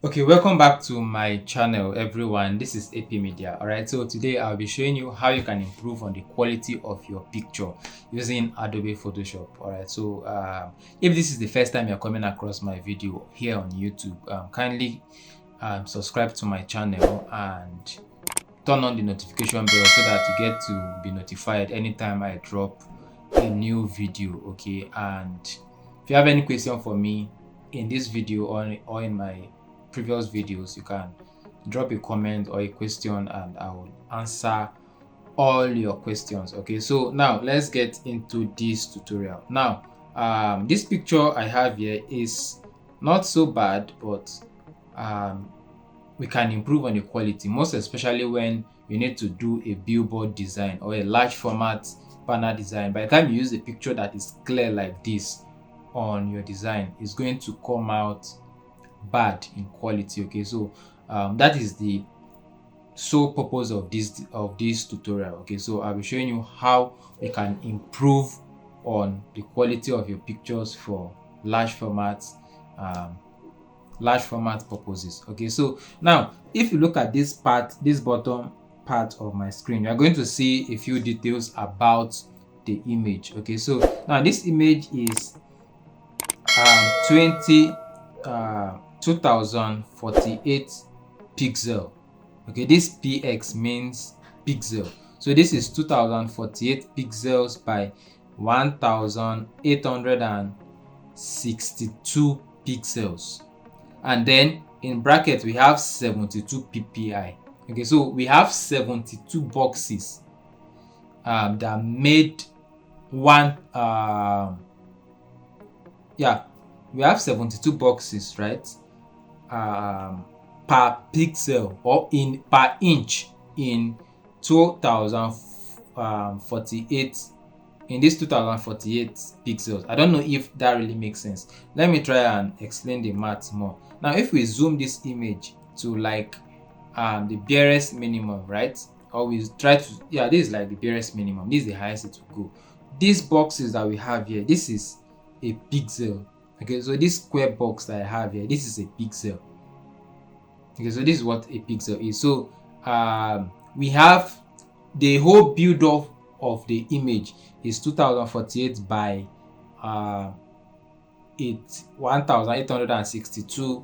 Okay, welcome back to my channel, everyone. This is AP Media. All right, so today I'll be showing you how you can improve on the quality of your picture using Adobe Photoshop. All right, so if this is the first time you're coming across my video here on YouTube, kindly subscribe to my channel and turn on the notification bell so that you get to be notified anytime I drop a new video. Okay, and if you have any question for me in this video or in my previous videos, you can drop a comment or a question and I will answer all your questions. Okay, so now let's get into this tutorial. Now this picture I have here is not so bad, but um, we can improve on the quality, most especially when you need to do a billboard design or a large format banner design. By the time you use a picture that is clear like this on your design, it's going to come out bad in quality. Okay, so that is the sole purpose of this tutorial. Okay, so I'll be showing you how we can improve on the quality of your pictures for large formats large format purposes. Okay, so now if you look at this bottom part of my screen, you're going to see a few details about the image. Okay, so now this image is 2048 pixel. Okay, this px means pixel, so this is 2048 pixels by 1862 pixels, and then in bracket we have 72 ppi. Okay, so we have 72 boxes that made one yeah, we have 72 boxes, right, per pixel or in per inch in 2048 in this 2048 pixels. I don't know if that really makes sense. Let me try and explain the math more. Now if we zoom this image to like the barest minimum, right, or we try to, yeah, this is like the barest minimum, this is the highest it will go. These boxes that we have here, this is a pixel. Okay, so this square box that I have here, this is a pixel. Okay, so this is what a pixel is. So we have the whole build up of the image is 2048 by 1862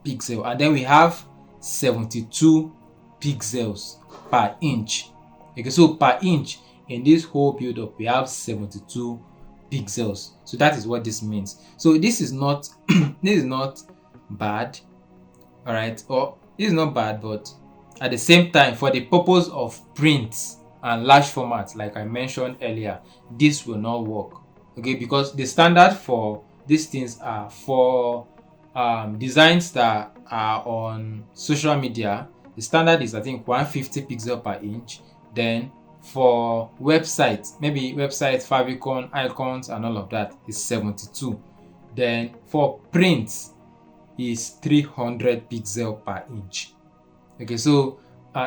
pixel, and then we have 72 pixels per inch. Okay, so per inch in this whole build up we have 72 pixels. So that is what this means. So this is not this is not bad, all right, or this is not bad, but at the same time, for the purpose of print and large formats, like I mentioned earlier, this will not work. Okay, because the standard for these things are for designs that are on social media. The standard is, I think, 150 pixel per inch. Then for websites, maybe websites, favicon, icons and all of that is 72. Then for print is 300 pixel per inch. Okay, so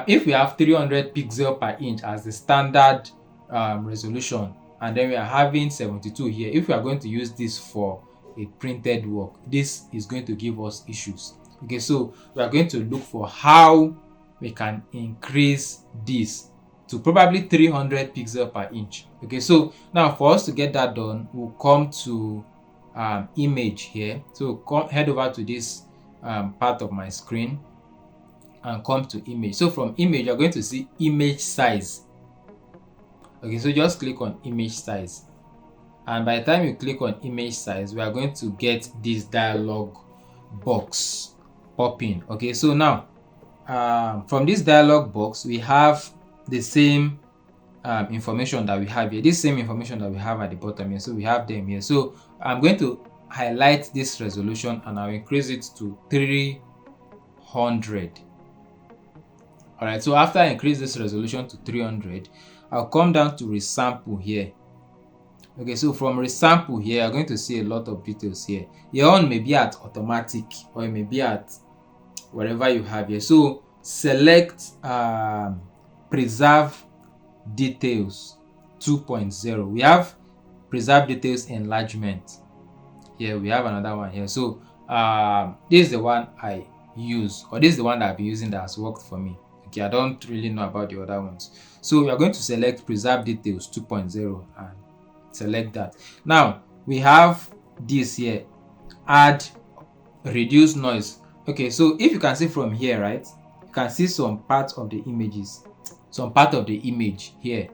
if we have 300 pixel per inch as the standard resolution, and then we are having 72 here, if we are going to use this for a printed work, this is going to give us issues. Okay, so we are going to look for how we can increase this to probably 300 pixel per inch. Okay, so now for us to get that done, we'll come to image here. So head over to this part of my screen and come to image. So from image you're going to see image size. Okay, so just click on image size, and by the time you click on image size, we are going to get this dialog box popping. Okay, so now from this dialog box we have the same information that we have here, this same information that we have at the bottom here. So we have them here. So I'm going to highlight this resolution and I'll increase it to 300. All right, so after I increase this resolution to 300, I'll come down to resample here. Okay, so from resample here, you're going to see a lot of details here. Your own may be at automatic or it may be at wherever you have here. So select preserve details 2.0. We have preserve details enlargement here. We have another one here. So this is the one I use, or this is the one that I've been using that has worked for me. Okay, I don't really know about the other ones. So we are going to select preserve details 2.0 and select that. Now we have this here, add reduce noise. Okay, so if you can see from here, right, you can see some part of the images, some part of the image here,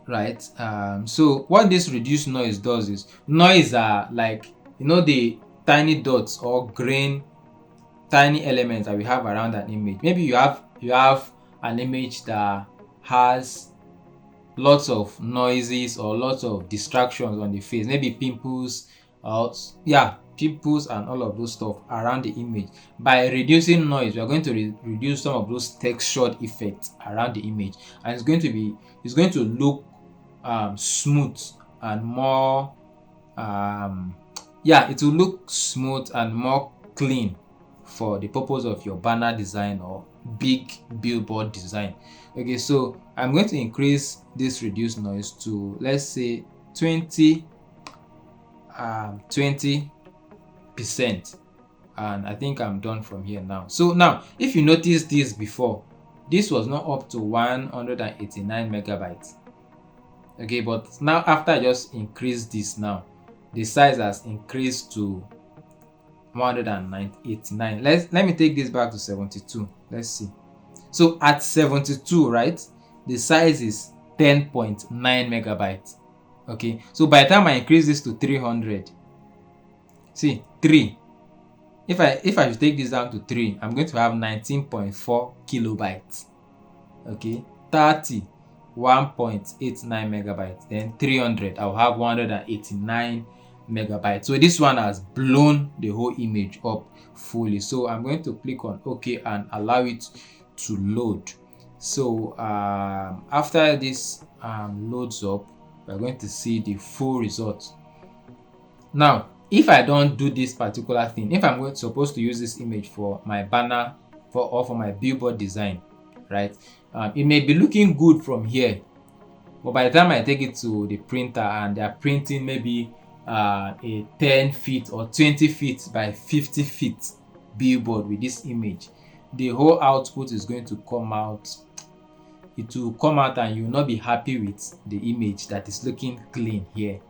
right? So what this reduce noise does is, noise are like, you know, the tiny dots or grain, tiny elements that we have around an image. Maybe you have an image that has lots of noises or lots of distractions on the face, maybe pimples, or pimples and all of those stuff around the image. By reducing noise, we are going to reduce some of those textured effects around the image, and it's going to look smooth and more it will look smooth and more clean for the purpose of your banner design or big billboard design. Okay, so I'm going to increase this reduce noise to, let's say, 20%, and I think I'm done from here now. So now, if you notice this before, this was not up to 189 megabytes. Okay, but now after I just increased this, now the size has increased to 189. Let me take this back to 72. Let's see. So at 72, right, the size is 10.9 megabytes. Okay, so by the time I increase this to 300, see, 3, if I should take this down to 3, I'm going to have 19.4 kilobytes. Okay, 30, 1.89 megabytes, then 300, I'll have 189 megabytes. So this one has blown the whole image up fully. So I'm going to click on OK and allow it to load. So after this loads up, we're going to see the full result. Now, if I don't do this particular thing, if I'm supposed to use this image for my banner or for my billboard design, right, it may be looking good from here, but by the time I take it to the printer and they're printing maybe a 10 feet or 20 feet by 50 feet billboard with this image, the whole output is going to come out. It will come out and you will not be happy with the image that is looking clean here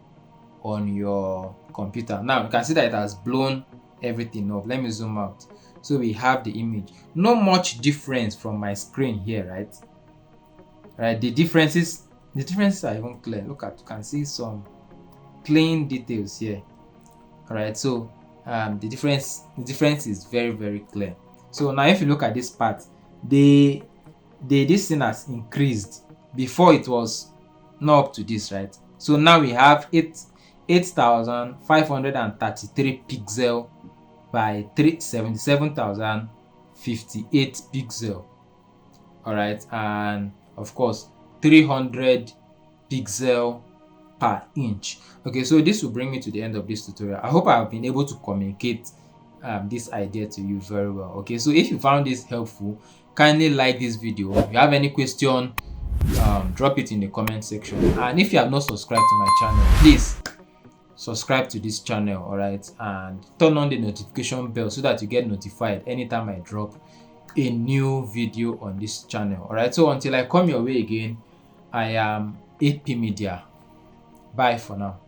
on your computer. Now you can see that it has blown everything up. Let me zoom out. So we have the image. Not much difference from my screen here, right? Right. The differences are even clear. Look at, you can see some clean details here. All right. So the difference is very, very clear. So now if you look at this part, this thing has increased. Before it was not up to this, right? So now we have 8,533 pixel by 77,058 pixel. All right, and of course 300 pixel per inch. Okay, so this will bring me to the end of this tutorial. I hope I have been able to communicate this idea to you very well. Okay, so if you found this helpful, kindly like this video. If you have any question, drop it in the comment section, and if you have not subscribed to my channel, please subscribe to this channel. All right, and turn on the notification bell so that you get notified anytime I drop a new video on this channel. All right, so until I come your way again, I am AP Media. Bye for now.